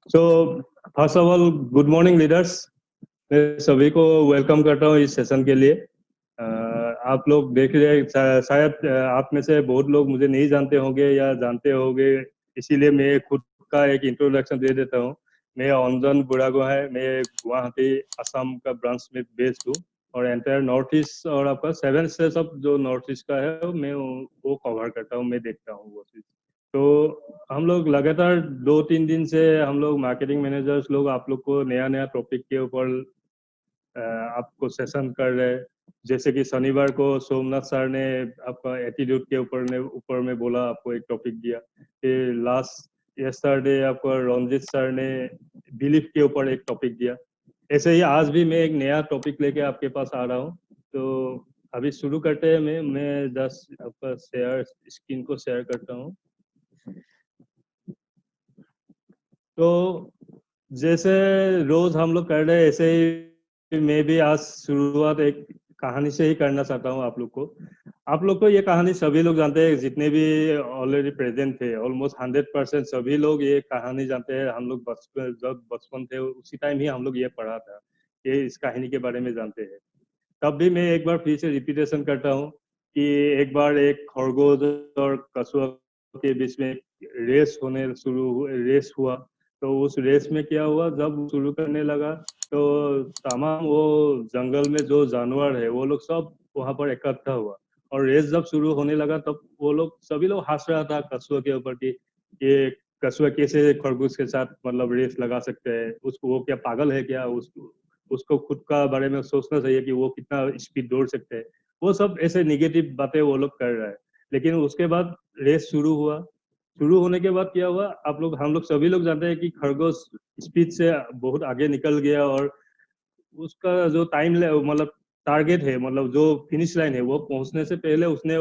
So first of all good morning leaders. मैं सभी को वेलकम करता हूँ इस सेशन के लिए। आप लोग देख रहे हैं, शायद आप में से बहुत लोग मुझे नहीं जानते होंगे या जानते होंगे, इसीलिए मैं खुद का एक इंट्रोडक्शन दे देता हूँ। मैं अंजन बुढ़ागोहाई, मैं गुवाहाटी असम का ब्रांच में बेस्ड हूँ और एंटायर नॉर्थ ईस्ट और आपका 7 स्टेट्स ऑफ जो नॉर्थ ईस्ट का है मैं वो कवर करता हूँ, मैं देखता हूँ वो चीज़। तो हम लोग लगातार 2-3 दिन से हम लोग मार्केटिंग मैनेजर्स लोग आप लोग को नया नया टॉपिक के ऊपर आपको सेशन कर रहे हैं। जैसे कि शनिवार को सोमनाथ सर ने आपका एटीट्यूड के ऊपर में बोला, आपको एक टॉपिक दिया। फिर लास्ट यस्टरडे आपको रंजित सर ने बिलीफ के ऊपर एक टॉपिक दिया। ऐसे ही आज भी मैं एक नया टॉपिक लेके आपके पास आ रहा हूँ। तो अभी शुरू करते हैं। मैं जस्ट आपका स्क्रीन को शेयर करता हूँ। तो जैसे रोज हम लोग कर रहे हैं, ऐसे ही मैं भी आज शुरुआत एक कहानी से ही करना चाहता हूँ आप लोग को। आप लोग को ये कहानी सभी लोग जानते हैं, जितने भी ऑलरेडी प्रेजेंट थे, ऑलमोस्ट 100% सभी लोग ये कहानी जानते हैं। हम लोग जब बचपन थे उसी टाइम ही हम लोग ये पढ़ा था, ये इस कहानी के बारे में जानते हैं। तब भी मैं एक बार फिर से रिपीटेशन करता हूँ कि एक बार एक खरगोश और कछुआ के बीच में रेस हुआ। तो उस रेस में क्या हुआ, जब शुरू करने लगा तो तमाम वो जंगल में जो जानवर है वो लोग सब वहां पर इकट्ठा हुआ। और रेस जब शुरू होने लगा तब वो लोग सभी लोग हंस रहा था कछुआ के ऊपर कि ये कछुआ कैसे खरगोश के साथ मतलब रेस लगा सकते हैं, उसको वो क्या पागल है क्या, उसको खुद का बारे में सोचना चाहिए कि वो कितना स्पीड दौड़ सकते हैं। वो सब ऐसे निगेटिव बातें वो लोग कर रहा है। लेकिन उसके बाद रेस शुरू हुआ। शुरू होने के बाद क्या हुआ, हम लोग सभी लोग जानते हैं कि खरगोश स्पीड से बहुत आगे निकल गया और उसका जो टाइम मतलब टारगेट है, मतलब जो फिनिश लाइन है, वो पहुंचने से पहले उसने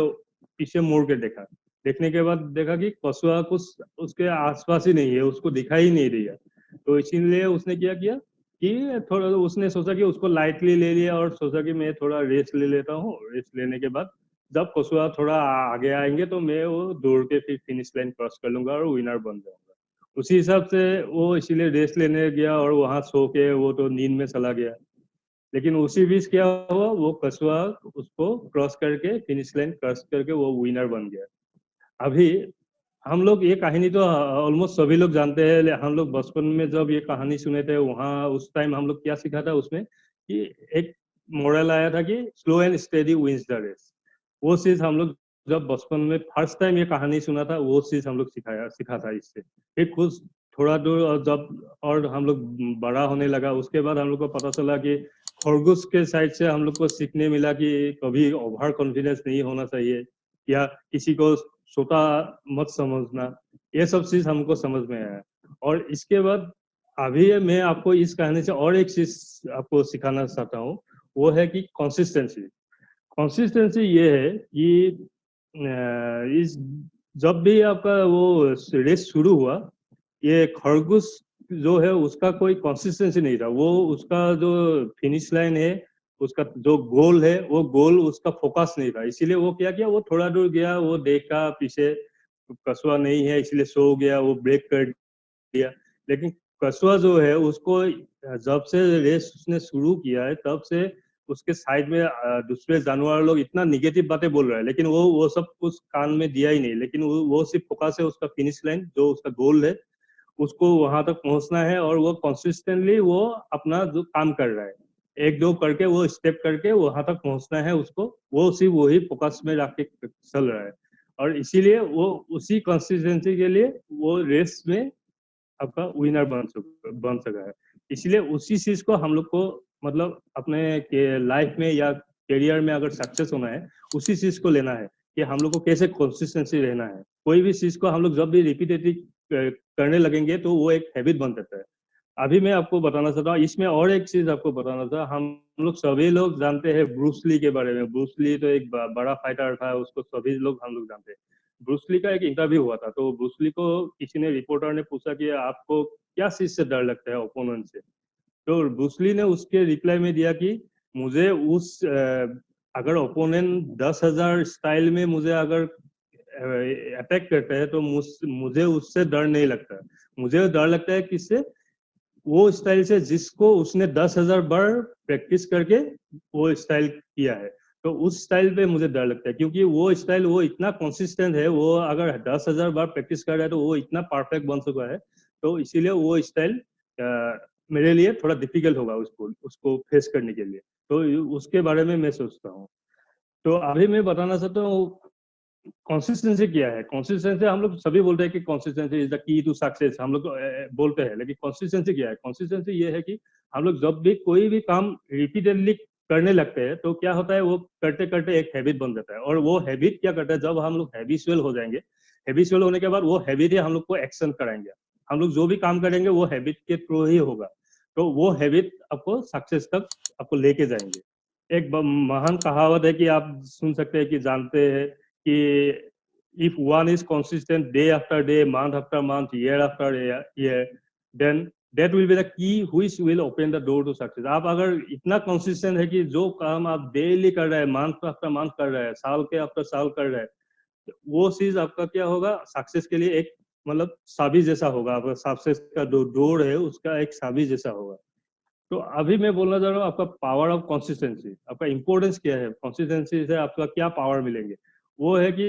पीछे मुड़ के देखा। देखने के बाद देखा कि कछुआ कुछ उसके आसपास ही नहीं है, उसको दिखाई नहीं दिया। तो इसीलिए उसने क्या किया कि थोड़ा उसने सोचा कि उसको लाइटली ले लिया और सोचा कि मैं थोड़ा रेस्ट ले लेता हूँ। रेस्ट लेने के बाद जब कछुआ थोड़ा आगे आएंगे तो मैं वो दौड़ के फिर फिनिश लाइन क्रॉस कर लूंगा और विनर बन जाऊंगा। उसी हिसाब से वो इसीलिए रेस्ट लेने गया और वहां सो के वो तो नींद में चला गया। लेकिन उसी बीच क्या हुआ, वो कछुआ उसको क्रॉस करके फिनिश लाइन क्रॉस करके वो विनर बन गया। अभी हम लोग ये कहानी तो ऑलमोस्ट सभी लोग जानते हैं। हम लोग बचपन में जब ये कहानी सुने थे वहाँ उस टाइम हम लोग क्या सीखा था उसमें कि एक मॉरल आया था कि slow and steady wins the race. वो चीज हम लोग जब बचपन में फर्स्ट टाइम ये कहानी सुना था वो चीज हम लोग सीखा था इससे। फिर कुछ थोड़ा दूर और जब और हम लोग बड़ा होने लगा उसके बाद हम लोग को पता चला कि खरगोश के साइड से हम लोग को सीखने मिला कि कभी ओवर कॉन्फिडेंस नहीं होना चाहिए या किसी को छोटा मत समझना। ये सब चीज हमको समझ में आया। और इसके बाद अभी मैं आपको इस कहानी से और एक चीज आपको सिखाना चाहता हूँ, वो है कि कंसिस्टेंसी। कंसिस्टेंसी ये है कि इस जब भी आपका वो रेस शुरू हुआ, ये खरगोश जो है उसका कोई कंसिस्टेंसी नहीं था। वो उसका जो फिनिश लाइन है, उसका जो गोल है, वो गोल उसका फोकस नहीं था। इसीलिए वो क्या किया, वो थोड़ा दूर गया, वो देखा पीछे कछुआ नहीं है इसलिए सो गया, वो ब्रेक कर दिया। लेकिन कछुआ जो है उसको जब से रेस उसने शुरू किया है तब से उसके साइड में दूसरे जानवर लोग इतना निगेटिव बातें बोल रहे हैं, लेकिन वो सब कुछ कान में दिया ही नहीं। लेकिन वो सिर्फ फोकस है उसका फिनिश लाइन, जो उसका गोल है उसको वहां तक पहुंचना है। और वो कंसिस्टेंटली वो अपना जो काम कर रहा है, एक दो करके वो स्टेप करके वहां तक पहुंचना है उसको, वो सिर्फ वही फोकस में रख के चल रहा है। और इसीलिए वो उसी कंसिस्टेंसी के लिए वो रेस में आपका विनर बन सका है। इसलिए उसी चीज को हम लोग को मतलब अपने लाइफ में या करियर में अगर सक्सेस होना है, उसी चीज को लेना है कि हम लोग को कैसे कंसिस्टेंसी रहना है। कोई भी चीज को हम लोग जब भी रिपीटेटिव करने लगेंगे तो वो एक हैबिट बन जाता है। अभी मैं आपको बताना चाहता हूँ इसमें और एक चीज आपको बताना था। हम लोग सभी लोग जानते हैं ब्रूस ली के बारे में। ब्रूस ली तो एक बड़ा फाइटर था, उसको सभी लोग हम लोग जानते हैं। ब्रूस ली का एक इंटरव्यू हुआ था, तो ब्रूस ली को किसी ने रिपोर्टर ने पूछा कि आपको क्या चीज से डर लगता है ओपोनेंट से। तो ब्रूस ली ने उसके रिप्लाई में दिया कि मुझे अगर ओपोनेंट 10,000 स्टाइल में मुझे अगर अटैक करता है तो मुझे उससे डर नहीं लगता। मुझे डर लगता है किससे, वो स्टाइल से जिसको उसने 10,000 बार प्रैक्टिस करके वो स्टाइल किया है। तो उस स्टाइल पे मुझे डर लगता है, क्योंकि वो स्टाइल वो इतना कंसिस्टेंट है, वो अगर 10,000 बार प्रैक्टिस कर रहा है तो वो इतना परफेक्ट बन चुका है। तो इसीलिए वो स्टाइल मेरे लिए थोड़ा डिफिकल्ट होगा उसको उसको फेस करने के लिए। तो उसके बारे में मैं सोचता हूँ। तो अभी मैं बताना चाहता हूँ कंसिस्टेंसी क्या है। कंसिस्टेंसी हम लोग सभी बोलते हैं कि consistency is the key to success, हम लोग बोलते हैं, लेकिन कंसिस्टेंसी क्या है? कंसिस्टेंसी ये है कि हम लोग जब भी कोई भी काम रिपीटेडली करने लगते हैं तो क्या होता है, वो करते करते एक हैबिट बन जाता है। और वो हैबिट क्या करता है, जब हम लोग हैबिचुअल हो जाएंगे, हैबिचुअल होने के बाद वो हैबिट ही हम लोग को एक्शन कराएंगे। हम लोग जो भी काम करेंगे वो हैबिट के थ्रू ही होगा। तो वो हैबिट आपको सक्सेस तक आपको लेके जाएंगे। एक महान कहावत है कि आप सुन सकते हैं कि जानते हैं कि if one is consistent day after day, month after month, year after year, then that will be the key which will open the door to success. आप अगर इतना consistent है कि जो काम आप डेली कर रहे हैं, मंथ आफ्टर मंथ कर रहे हैं, साल के आफ्टर साल कर रहे हैं, वो चीज आपका क्या होगा, सक्सेस के लिए एक मतलब चाबी जैसा होगा। आपका सक्सेस का जो डोर है उसका एक चाबी जैसा होगा। तो अभी मैं बोलना चाह रहा हूँ आपका पावर ऑफ कंसिस्टेंसी, आपका इंपॉर्टेंस क्या है, कंसिस्टेंसी से आपका क्या पावर मिलेंगे। वो है कि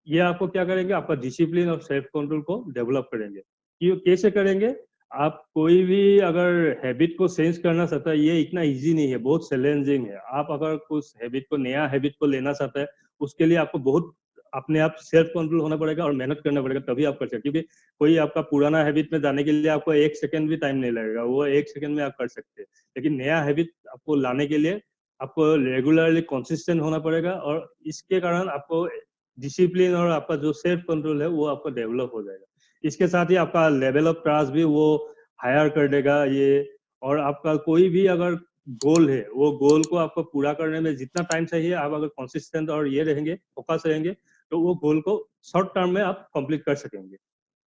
ये आपको क्या करेंगे, आपका डिसिप्लिन और सेल्फ कंट्रोल को डेवलप करेंगे। कि कैसे करेंगे, आप कोई भी अगर हैबिट को चेंज करना चाहता है, ये इतना इजी नहीं है, बहुत चैलेंजिंग है। आप अगर कुछ हैबिट को, नया हैबिट को लेना चाहता है, उसके लिए आपको बहुत अपने आप सेल्फ कंट्रोल होना पड़ेगा और मेहनत करना पड़ेगा, तभी आप कर सकते। क्योंकि कोई आपका पुराना हैबिट में जाने के लिए आपको 1 सेकंड भी टाइम नहीं लगेगा, वो 1 सेकंड में आप कर सकते हैं। लेकिन नया हैबिट आपको लाने के लिए आपको रेगुलरली कंसिस्टेंट होना पड़ेगा, और इसके कारण आपको डिसिप्लिन और आपका जो सेल्फ कंट्रोल है वो आपका डेवलप हो जाएगा। इसके साथ ही आपका लेवल ऑफ ट्रस्ट भी वो हायर कर देगा ये। और आपका कोई भी अगर गोल है, वो गोल को आपको पूरा करने में जितना टाइम चाहिए, आप अगर कंसिस्टेंट और ये रहेंगे, फोकस रहेंगे, तो वो गोल को शॉर्ट टर्म में आप कंप्लीट कर सकेंगे।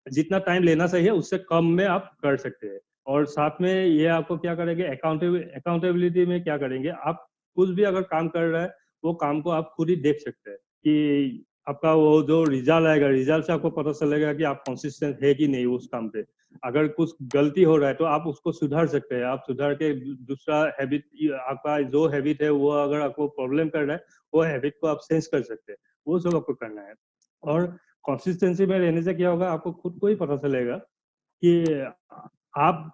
जितना टाइम लेना चाहिए उससे कम में आप कर सकते हैं। और साथ में ये आपको क्या करेंगे, अकाउंटेबिलिटी में क्या करेंगे, आप कुछ भी अगर काम कर रहा है, वो काम को आप खुद ही देख सकते हैं कि आपका वो जो रिजल्ट आएगा, रिजल्ट से आपको पता चलेगा कि आप कंसिस्टेंट है कि नहीं उस काम पे। अगर कुछ गलती हो रहा है तो आप उसको सुधार सकते हैं, आप सुधार के दूसरा हैबिट, आपका जो हैबिट है वो अगर आपको प्रॉब्लम कर रहा है, वो हैबिट को आप चेंज कर सकते हैं। वो सब आपको करना है। और कंसिस्टेंसी में रहने से क्या होगा, आपको खुद को ही पता चलेगा कि आप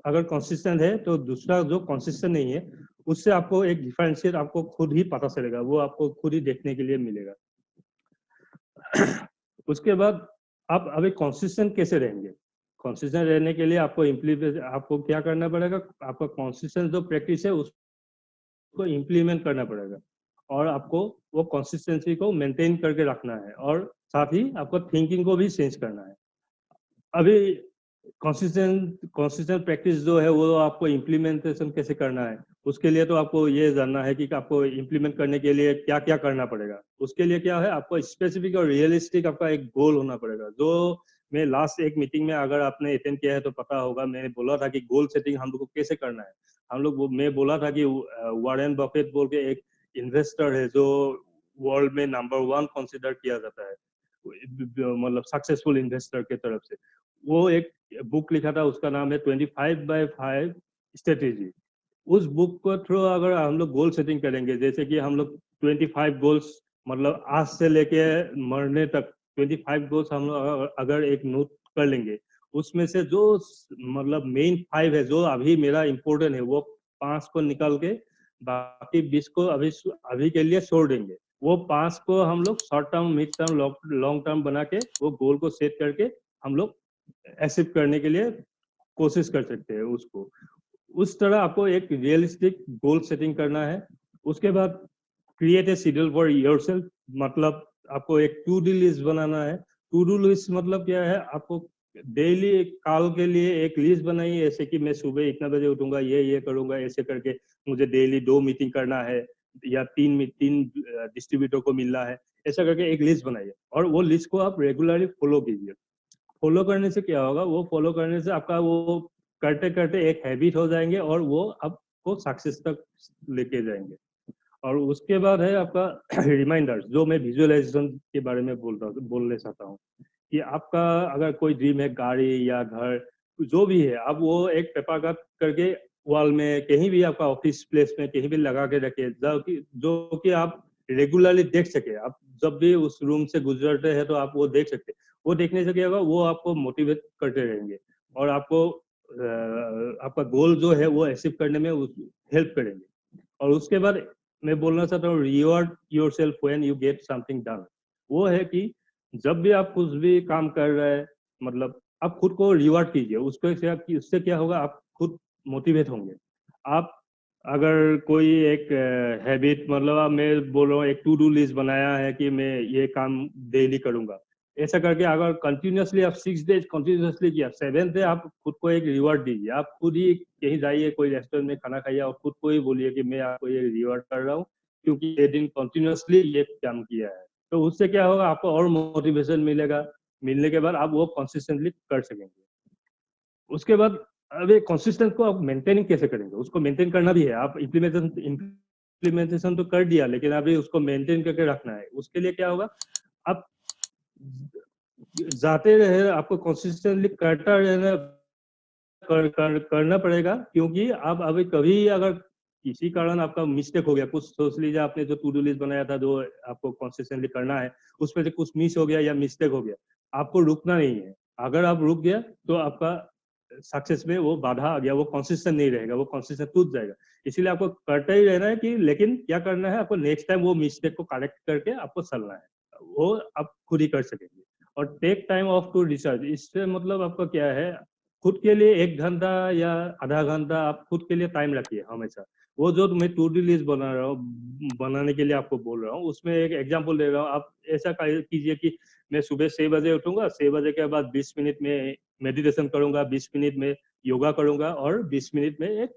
अगर कंसिस्टेंट है तो दूसरा जो कंसिस्टेंट नहीं है उससे आपको एक डिफरेंशिएट आपको खुद ही पता चलेगा, वो आपको खुद ही देखने के लिए मिलेगा। उसके बाद आप अभी कंसिस्टेंट कैसे रहेंगे। कंसिस्टेंट रहने के लिए आपको इम्प्लीमेंट, आपको क्या करना पड़ेगा, आपका कंसिस्टेंट जो प्रैक्टिस है उसको इम्प्लीमेंट करना पड़ेगा। और आपको वो कंसिस्टेंसी को मेंटेन करके रखना है, और साथ ही आपको थिंकिंग को भी चेंज करना है। अभी कंसिस्टेंट प्रैक्टिस जो है वो आपको इम्प्लीमेंटेशन कैसे करना है, उसके लिए तो आपको ये जानना है कि आपको इम्प्लीमेंट करने के लिए क्या क्या करना पड़ेगा। उसके लिए क्या है, आपको स्पेसिफिक और रियलिस्टिक आपका एक गोल होना पड़ेगा। जो मैं लास्ट एक मीटिंग में अगर आपने अटेंड किया है तो पता होगा, मैंने बोला था कि गोल सेटिंग हम लोग को कैसे करना है। हम लोग मैं बोला था कि वॉरेन बफेट बोल के एक इन्वेस्टर है जो वर्ल्ड में नंबर 1 कंसिडर किया जाता है, मतलब सक्सेसफुल इन्वेस्टर के तरफ से। वो एक बुक लिखा था, उसका नाम है 25/5 स्ट्रेटेजी। उस बुक को थ्रू अगर हम लोग गोल सेटिंग करेंगे, जैसे कि हम लोग 25 गोल्स, मतलब आज से लेके मरने तक 25 गोल्स हम लोग अगर एक नोट कर लेंगे, उसमें से जो मतलब मेन 5 है, जो अभी मेरा इम्पोर्टेंट है, वो 5 को निकाल के बाकी 20 को अभी अभी के लिए छोड़ देंगे। वो 5 को हम लोग short term, mid term, long term बना के वो गोल को सेट करके हम लोग अचीव करने के लिए कोशिश कर सकते हैं उसको। उस तरह आपको एक रियलिस्टिक गोल सेटिंग करना है। उसके बाद create a schedule for yourself, मतलब आपको एक टू डू लिस्ट बनाना है। टू डू लिस्ट मतलब क्या है, आपको डेली काल के लिए एक लिस्ट बनाइए, ऐसे कि मैं सुबह इतना बजे उठूंगा, ये करूंगा, ऐसे करके मुझे डेली 2 मीटिंग करना है, या 3 डिस्ट्रीब्यूटर को मिलना है, ऐसा करके एक लिस्ट बनाइए। और वो लिस्ट को आप रेगुलरली फॉलो कीजिए। फॉलो करने से क्या होगा, वो फॉलो करने से आपका वो करते करते एक हैबिट हो जाएंगे, और वो आपको सक्सेस तक लेके जाएंगे। और उसके बाद है आपका रिमाइंडर्स, जो मैं विजुअलाइजेशन के बारे में बोलने चाहता हूँ कि आपका अगर कोई ड्रीम है, गाड़ी या घर जो भी है, आप वो एक पेपर कट करके वॉल में कहीं भी, आपका ऑफिस प्लेस में कहीं भी लगा के रखिए, जो कि आप रेगुलरली देख सके। आप जब भी उस रूम से गुजरते हैं तो आप वो देख सकते हैं। वो देखने से क्या होगा, वो आपको मोटिवेट करते रहेंगे और आपको आपका गोल जो है वो अचीव करने में हेल्प करेंगे। और उसके बाद मैं बोलना चाहता हूँ, reward your self when you get something done. वो है कि जब भी आप कुछ भी काम कर रहे हैं, मतलब आप खुद को रिवॉर्ड कीजिए। उससे क्या होगा, आप खुद मोटिवेट होंगे। आप अगर कोई एक हैबिट, मतलब मैं बोल रहा हूँ एक टू डू लिस्ट बनाया है कि मैं ये काम डेली करूंगा, ऐसा करके अगर कंटिन्यूअसली आप 6 डेज कंटिन्यूअसली किया, 7th डे आप खुद को एक रिवॉर्ड दीजिए। आप खुद ही कहीं जाइए, कोई रेस्टोरेंट में खाना खाइए और खुद को ही बोलिए कि मैं आपको ये रिवॉर्ड कर रहा हूँ क्योंकि ये दिन कंटिन्यूअसली ये काम किया है। तो उससे क्या होगा, आपको और मोटिवेशन मिलेगा। मिलने के बाद आप वो कंसिस्टेंटली कर सकेंगे। उसके बाद अब ये कंसिस्टेंट को आप मेंटेनिंग कैसे करेंगे, उसको मेंटेन करना भी है। आप इम्प्लीमेंटेशन तो कर दिया, लेकिन अभी उसको मेंटेन करके रखना है। उसके लिए क्या होगा, आप जाते रहे, आपको कंसिस्टेंटली करता रहना, करना पड़ेगा। क्योंकि आप अभी कभी अगर किसी कारण आपका मिस्टेक हो गया, कुछ सोच लीजिए आपने जो टू डू लिस्ट बनाया था जो आपको कंसिस्टेंटली करना है, उसमें से कुछ मिस हो गया या मिस्टेक हो गया, आपको रुकना नहीं है। अगर आप रुक गया तो आपका सक्सेस में वो बाधा आ गया, वो कंसिस्टेंट नहीं रहेगा, वो कंसिस्टेंट टूट जाएगा। इसीलिए आपको करते ही रहना है कि, लेकिन क्या करना है, आपको नेक्स्ट टाइम वो मिस्टेक को करेक्ट करके आपको चलना है। वो आप खुद ही कर सकेंगे। और take time off to research, इससे मतलब आपका क्या है, खुद के लिए 1 घंटा या आधा घंटा आप खुद के लिए टाइम रखिए हमेशा। वो जो मैं टू डू लिस्ट बना रहा हूँ, बनाने के लिए आपको बोल रहा हूँ, उसमें एक एग्जांपल दे रहा हूँ। आप ऐसा कीजिए कि मैं सुबह 6 बजे उठूंगा, 6 बजे के बाद 20 मिनट में मेडिटेशन करूंगा, 20 मिनट में योगा करूंगा और 20 मिनट में एक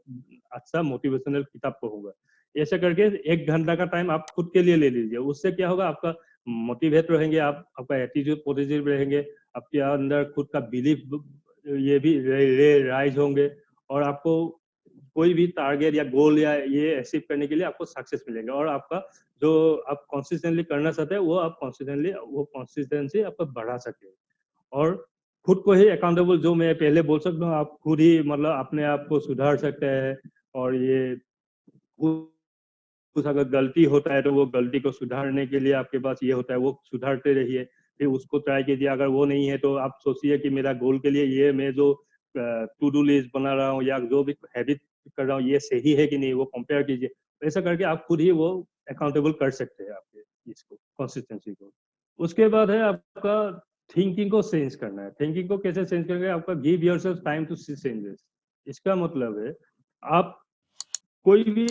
अच्छा मोटिवेशनल किताब पढ़ूंगा। ऐसा करके 1 घंटा का टाइम आप खुद के लिए ले लीजिए। उससे क्या होगा, आपका मोटिवेट रहेंगे, आपका एटीट्यूड पॉजिटिव रहेंगे, आपके अंदर खुद का बिलीफ ये भी राइज होंगे। और आपको कोई भी टारगेट या गोल या ये अचीव करने के लिए आपको सक्सेस मिलेगा। और आपका जो आप कंसिस्टेंटली करना चाहते हैं, वो आप कंसिस्टेंसी आपको बढ़ा सकते हैं। और खुद को ही अकाउंटेबल, जो मैं पहले बोल सकता हूँ, आप खुद ही मतलब अपने आप को सुधार सकते हैं। और ये कुछ अगर गलती होता है तो वो गलती को सुधारने के लिए आपके पास ये होता है, वो सुधारते रहिए। फिर उसको ट्राई कीजिए। अगर वो नहीं है तो आप सोचिए कि मेरा गोल के लिए ये मैं जो टू डू लिस्ट बना रहा हूँ या जो भी हैबिट कर रहा हूँ, ये सही है कि नहीं, वो कंपेयर कीजिए। ऐसा करके आप खुद ही वो अकाउंटेबल कर सकते हैं आपके इसको, कंसिस्टेंसी को। उसके बाद है आपका थिंकिंग को चेंज करना है। थिंकिंग को कैसे चेंज करेंगे, आपका give yourself time to see changes. इसका मतलब है, आप कोई भी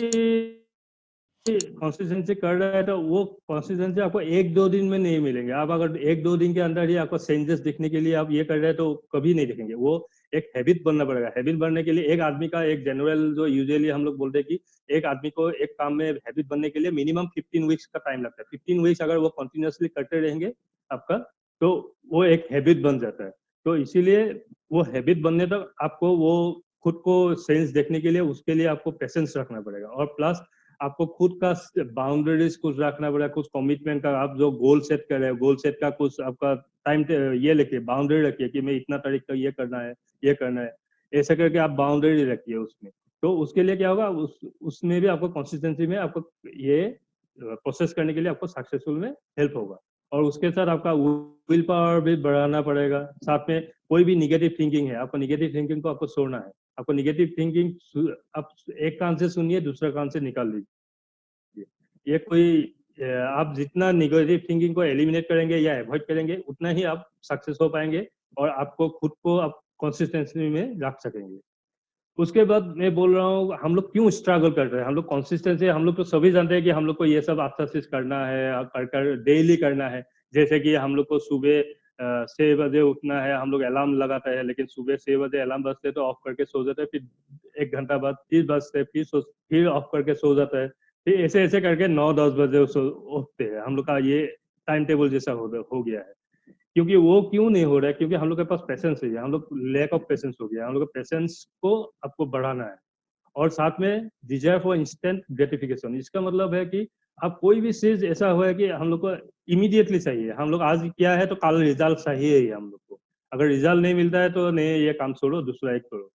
कंसिस्टेंसी कर रहा है तो वो कंसिस्टेंसी आपको 1-2 दिन में नहीं मिलेंगे। आप अगर 1-2 दिन के अंदर ही आपको चेंजेस दिखने के लिए आप ये कर रहे हैं तो कभी नहीं दिखेंगे। वो एक हैबिट बनना पड़ेगा। हैबिट बनने के लिए एक आदमी का एक जनरल जो यूजुअली हम लोग बोलते हैं कि एक आदमी को एक काम में हैबिट बनने के लिए मिनिमम 15 वीक्स का टाइम लगता है। 15 वीक्स अगर वो कंटिन्यूअसली करते रहेंगे आपका, तो वो एक हैबिट बन जाता है। तो इसीलिए वो हैबिट बनने तक आपको वो खुद को सेंस देखने के लिए, उसके लिए आपको पेशेंस रखना पड़ेगा। और प्लस आपको खुद का बाउंड्रीज कुछ रखना पड़ेगा, कुछ कमिटमेंट का। आप जो गोल सेट कर रहे हो, गोल सेट का कुछ आपका टाइम ये लिखिए, बाउंड्री रखिए कि मैं इतना तारीख तक ये करना है, ये करना है। ऐसा करके आप बाउंड्री रखिए उसमें। तो उसके लिए क्या होगा, उसमें भी आपको कंसिस्टेंसी में आपको ये प्रोसेस करने के लिए आपको सक्सेसफुल में हेल्प होगा। और उसके साथ आपका विल पावर भी बढ़ाना पड़ेगा। साथ में कोई भी निगेटिव थिंकिंग है, आपको निगेटिव थिंकिंग को आपको छोड़ना है। आपको निगेटिव थिंकिंग आप एक कान से सुनिए, दूसरा कान से निकाल लीजिए। ये कोई आप जितना निगेटिव थिंकिंग को एलिमिनेट करेंगे या अवॉइड करेंगे, उतना ही आप सक्सेस हो पाएंगे और आपको खुद को आप कंसिस्टेंसी में रख सकेंगे। उसके बाद मैं बोल रहा हूँ, हम लोग क्यों स्ट्रगल कर रहे हैं। हम लोग कंसिस्टेंसी, हम लोग तो सभी जानते हैं कि हम लोग को ये सब अच्छा से करना है, कर डेली करना है। जैसे कि हम लोग को सुबह 6 बजे उठना है, हम लोग अलार्म लगाते हैं, लेकिन सुबह 6 बजे अलार्म बजते तो ऑफ करके सो जाते हैं। फिर 1 घंटा बाद फिर बजते, फिर ऑफ करके सो जाता है। फिर ऐसे ऐसे करके 9-10 बजे उठते हैं। हम लोग का ये टाइम टेबल जैसा हो गया है। क्योंकि वो क्यों नहीं हो रहा है, क्योंकि हम लोग के पास पेशेंस है। हम लोग लैक ऑफ पेशेंस हो गया। हम लोग का पेशेंस को आपको बढ़ाना है। और साथ में डिजायर फॉर इंस्टेंट ग्रेटिफिकेशन। इसका मतलब है कि अब कोई भी चीज ऐसा हुआ है कि हम लोग को इमीडिएटली चाहिए, हम लोग आज किया है तो कल रिजल्ट चाहिए ही हम लोग को, अगर रिजल्ट नहीं मिलता है तो नहीं ये काम छोड़ो दूसरा एक करो,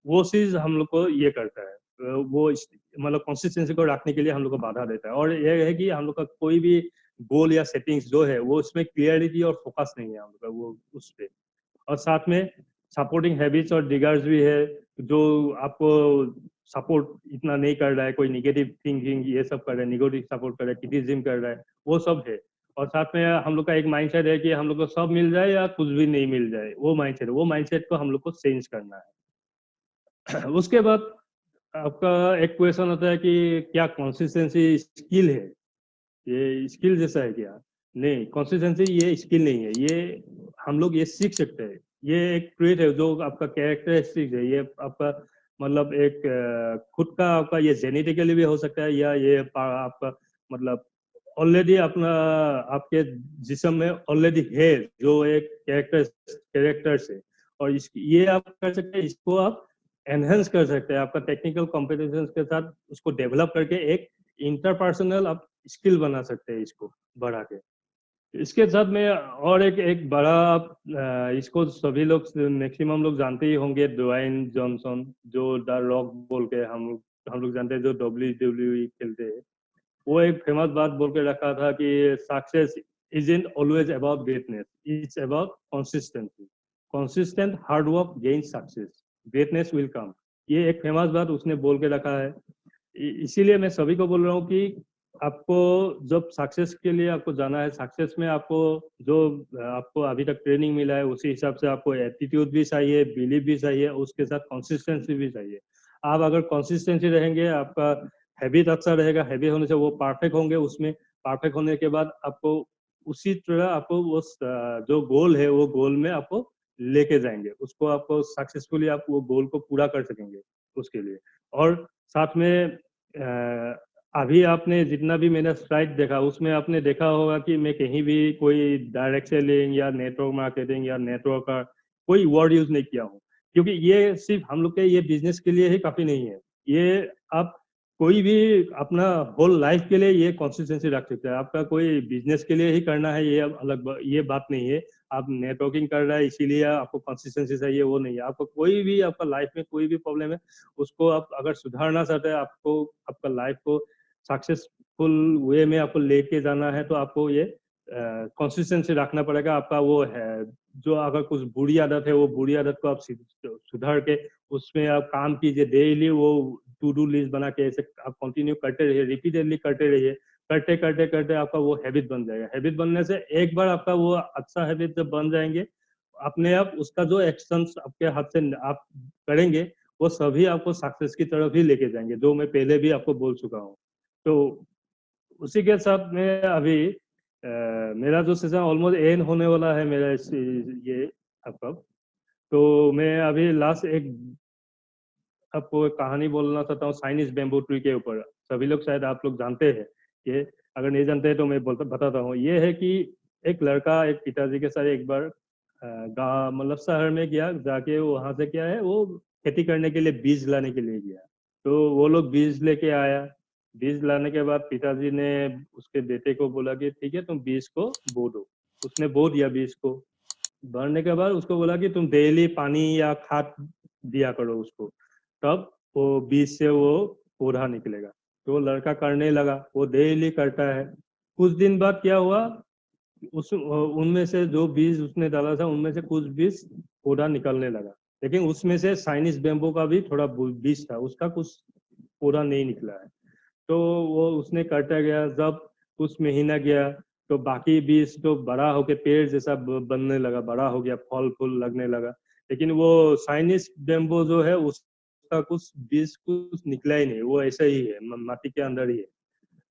वो चीज हम लोग को ये करता है, वो मतलब कंसिस्टेंसी को रखने के लिए हम लोग को बाधा देता है। और ये है कि हम लोग का कोई भी गोल या सेटिंग्स जो है वो उसमें क्लियरिटी और फोकस नहीं है हम लोग का वो उस पे। और साथ में सपोर्टिंग हैबिट्स और डिगर्स भी है जो आपको सपोर्ट इतना नहीं कर रहा है, कोई निगेटिव थिंकिंग ये सब कर रहा है, निगेटिव सपोर्ट कर रहा है, क्रिटिसिज्म कर रहा है, वो सब है। और साथ में हम लोग का एक माइंडसेट है कि हम लोग को सब मिल जाए या कुछ भी नहीं मिल जाए, वो माइंडसेट को हम लोग को चेंज करना है। उसके बाद आपका एक क्वेश्चन होता है कि क्या कंसिस्टेंसी स्किल है, ये स्किल जैसा है क्या? नहीं, कंसिस्टेंसी ये स्किल नहीं है, ये हम लोग ये सीख सकते हैं, ये एक ट्रेट है जो आपका कैरेक्टरिस्टिक है, ये आपका मतलब एक खुद का आपका ये जेनेटिकली भी हो सकता है या ये आपका मतलब ऑलरेडी अपना आपके जिस्म में ऑलरेडी है जो एक कैरेक्टर से, और ये आप कर सकते हैं, इसको आप एनहेंस कर सकते हैं आपका टेक्निकल कॉम्पिटेंस के साथ, उसको डेवलप करके एक इंटरपर्सनल आप स्किल बना सकते हैं इसको बढ़ा के। इसके साथ में और एक बड़ा इसको सभी लोग मैक्सिमम लोग जानते ही होंगे, ड्वाइन जॉनसन जो द रॉक बोल के हम लोग जानते हैं, जो WWE खेलते हैं। वो एक फेमस बात बोल के रखा था कि success isn't always about greatness, it's about consistency. Consistent hard work gains success. Greatness will come. ये एक फेमस बात उसने बोल के रखा है। इसीलिए मैं सभी को बोल रहा हूँ कि आपको जब सक्सेस के लिए आपको जाना है, सक्सेस में आपको जो आपको अभी तक ट्रेनिंग मिला है उसी हिसाब से आपको एटीट्यूड भी चाहिए, बिलीव भी चाहिए, उसके साथ कंसिस्टेंसी भी चाहिए। आप अगर कंसिस्टेंसी रहेंगे, आपका हैबिट अच्छा रहेगा, हैबिट होने से वो परफेक्ट होंगे, उसमें परफेक्ट होने के बाद आपको उसी तरह आपको वो जो गोल है वो गोल में आपको लेके जाएंगे, उसको आपको सक्सेसफुली आप वो गोल को पूरा कर सकेंगे उसके लिए। और साथ में अभी आपने जितना भी मेरा स्लाइड देखा उसमें आपने देखा होगा कि मैं कहीं भी कोई डायरेक्ट सेलिंग या नेटवर्क मार्केटिंग या नेटवर्क का कोई वर्ड यूज नहीं किया हूँ, क्योंकि ये सिर्फ हम लोग के ये बिजनेस के लिए ही काफी नहीं है, ये आप कोई भी अपना होल लाइफ के लिए ये कंसिस्टेंसी रख सकते हैं। आपका कोई बिजनेस के लिए ही करना है ये अलग ये बात नहीं है, आप नेटवर्किंग कर रहा है इसीलिए आपको कंसिस्टेंसी चाहिए, वो नहीं है। आपको कोई भी आपका लाइफ में कोई भी प्रॉब्लम है उसको आप अगर सुधारना चाहते हैं, आपको आपका लाइफ को सक्सेसफुल वे में आपको लेके जाना है, तो आपको ये कंसिस्टेंसी रखना पड़ेगा। आपका वो है जो अगर कुछ बुरी आदत है वो बुरी आदत को आप सुधार के उसमें आप काम कीजिए, डेली वो टू डू लिस्ट बना के ऐसे आप कंटिन्यू करते रहिए, रिपीटेडली करते रहिए, करते करते करते आपका वो हैबिट बन जाएगा। हैबिट बनने से एक बार आपका वो अच्छा हैबिट जब बन जाएंगे, अपने आप उसका जो एक्शन आपके हाथ से आप करेंगे वो सभी आपको सक्सेस की तरफ ही लेके जाएंगे, जो मैं पहले भी आपको बोल चुका हूँ। तो उसी के साथ में अभी मेरा जो सेशन ऑलमोस्ट एंड होने वाला है मेरा ये आपका, तो मैं अभी लास्ट एक आपको एक कहानी बोलना चाहता हूँ चाइनीज बेम्बू ट्री के ऊपर। सभी लोग शायद आप लोग जानते हैं ये, अगर नहीं जानते हैं तो मैं बताता हूँ। ये है कि एक लड़का एक पिताजी के साथ एक बार गाँव मतलब शहर में गया, जाके वहां से क्या है वो खेती करने के लिए बीज लाने के लिए गया। तो वो लोग बीज लेके आया, बीज लाने के बाद पिताजी ने उसके बेटे को बोला कि ठीक है तुम बीज को बो दो। उसने बो दिया बीज को, भरने के बाद उसको बोला कि तुम डेली पानी या खाद दिया करो उसको, तब वो बीज से वो पौधा निकलेगा। तो वो लड़का करने लगा, वो डेली करता है। कुछ दिन बाद क्या हुआ, उस उनमें से जो बीज उसने डाला था उनमें से कुछ बीज पौधा निकलने लगा, लेकिन उसमें से चाइनीज बेम्बो का भी थोड़ा बीज था, उसका कुछ पौधा नहीं निकला है। तो वो उसने करता गया, जब कुछ महीना गया तो बाकी बीज तो बड़ा होके पेड़ जैसा बनने लगा, बड़ा हो गया, फल फूल लगने लगा, लेकिन वो चाइनीज बेम्बो जो है उसका कुछ बीज कुछ निकला ही नहीं, वो ऐसा ही है माटी के अंदर ही है।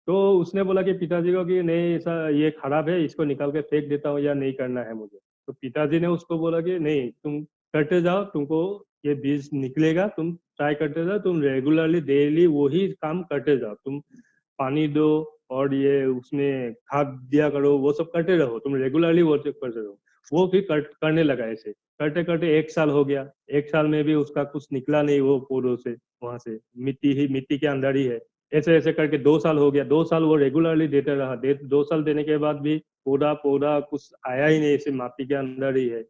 तो उसने बोला कि पिताजी को कि नहीं ऐसा ये खराब है, इसको निकाल के फेंक देता हूँ या नहीं करना है मुझे। तो पिताजी ने उसको बोला कि नहीं तुम करते जाओ, तुमको ये बीज निकलेगा, तुम ट्राई करते जाओ, तुम रेगुलरली डेली वही काम करते जाओ, तुम पानी दो और ये उसमें खाद दिया करो, वो सब करते रहो, तुम रेगुलरली वो करते रहो। वो फिर करने लगा ऐसे करते करते 1 साल हो गया। 1 साल में भी उसका कुछ निकला नहीं वो पौधों से, वहां से मिट्टी के अंदर ही है। ऐसे ऐसे करके 2 साल हो गया। 2 साल वो रेगुलरली देते रहा। 2 साल देने के बाद भी पौधा पौधा कुछ आया ही नहीं, ऐसे माटी के अंदर ही है।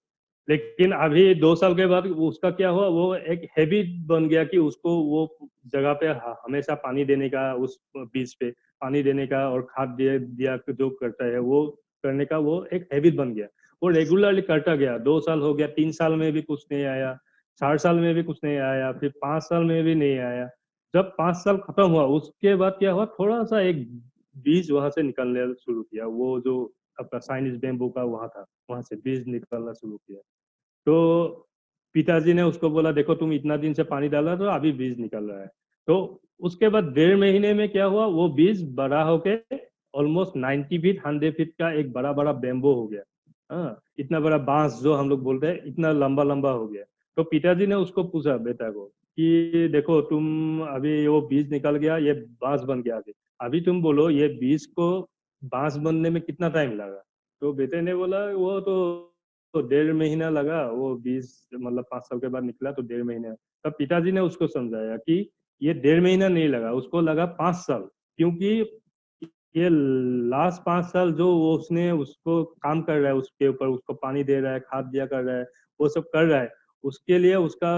लेकिन अभी 2 साल के बाद उसका क्या हुआ, वो एक हैबिट बन गया कि उसको वो जगह पे हमेशा पानी देने का, उस बीज पे पानी देने का और खाद दिया जो करता है वो करने का, वो एक हैबिट बन गया। वो रेगुलरली करता गया। 2 साल हो गया, 3 साल में भी कुछ नहीं आया, 4 साल में भी कुछ नहीं आया, फिर 5 साल में भी नहीं आया। जब 5 साल खत्म हुआ उसके बाद क्या हुआ, थोड़ा सा एक बीज वहां से निकलने शुरू किया। वो जो आपका चाइनीज बेम्बू का वहां था, वहां से बीज निकलना शुरू किया। तो पिताजी ने उसको बोला, देखो तुम इतना दिन से पानी डाला तो अभी बीज निकल रहा है। तो उसके बाद 1.5 महीने में क्या हुआ, वो बीज बड़ा होके ऑलमोस्ट 90 फीट 100 फीट का एक बड़ा बड़ा बेम्बो हो गया। हाँ, इतना बड़ा बांस जो हम लोग बोलते हैं, इतना लंबा लंबा हो गया। तो पिताजी ने उसको पूछा बेटा को कि देखो तुम अभी वो बीज निकल गया, ये बांस बन गया। अभी तुम बोलो ये बीज को बांस बनने में कितना टाइम लगा। तो बेटे ने बोला वो तो 1.5 महीना लगा, वो बीज मतलब 5 साल के बाद निकला तो 1.5 महीना। तब पिताजी ने उसको समझाया कि ये 1.5 महीना नहीं लगा, उसको लगा 5 साल। क्योंकि ये लास्ट 5 साल जो वो उसने उसको काम कर रहा है, उसके ऊपर उसको पानी दे रहा है, खाद दिया कर रहा है, वो सब कर रहा है। उसके लिए उसका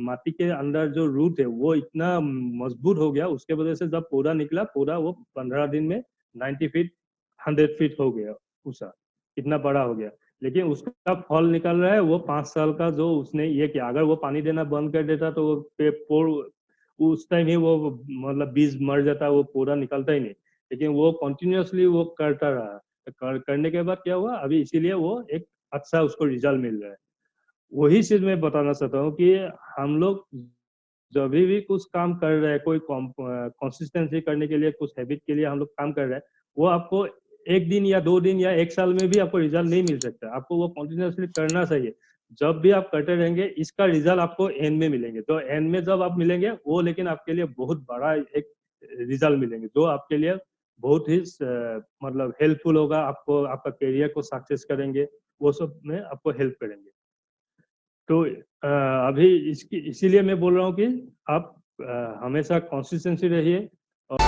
माटी के अंदर जो रूट है वो इतना मजबूत हो गया, उसके वजह से जब पौधा निकला, पौधा वो 15 दिन में 90 फीट 100 फीट हो गया, ऊंचा इतना बड़ा हो गया। लेकिन उसका फल निकल रहा है वो 5 साल का, जो उसने ये किया। अगर वो पानी देना बंद कर देता तो उस टाइम ही वो मतलब बीज मर जाता, वो पौधा निकलता ही नहीं। लेकिन वो कंटिन्यूअसली वो करता रहा। करने के बाद क्या हुआ, अभी इसीलिए वो एक अच्छा उसको रिजल्ट मिल रहा है। वही चीज मैं बताना चाहता हूँ कि हम लोग जब भी कुछ काम कर रहे हैं, कोई कंसिस्टेंसी करने के लिए, कुछ हैबिट के लिए हम लोग काम कर रहे हैं, वो आपको 1 दिन या 2 दिन या 1 साल में भी आपको रिजल्ट नहीं मिल सकता। आपको वो कंटिन्यूअसली करना चाहिए। जब भी आप करते रहेंगे इसका रिजल्ट आपको एंड में मिलेंगे। तो एंड में जब आप मिलेंगे वो, लेकिन आपके लिए बहुत बड़ा एक रिजल्ट मिलेंगे जो आपके लिए बहुत ही मतलब हेल्पफुल होगा। आपको आपका करियर को सक्सेस करेंगे, वो सब में आपको हेल्प करेंगे। तो अभी इसकी इसीलिए मैं बोल रहा हूँ कि आप हमेशा कंसिस्टेंसी रहिए। और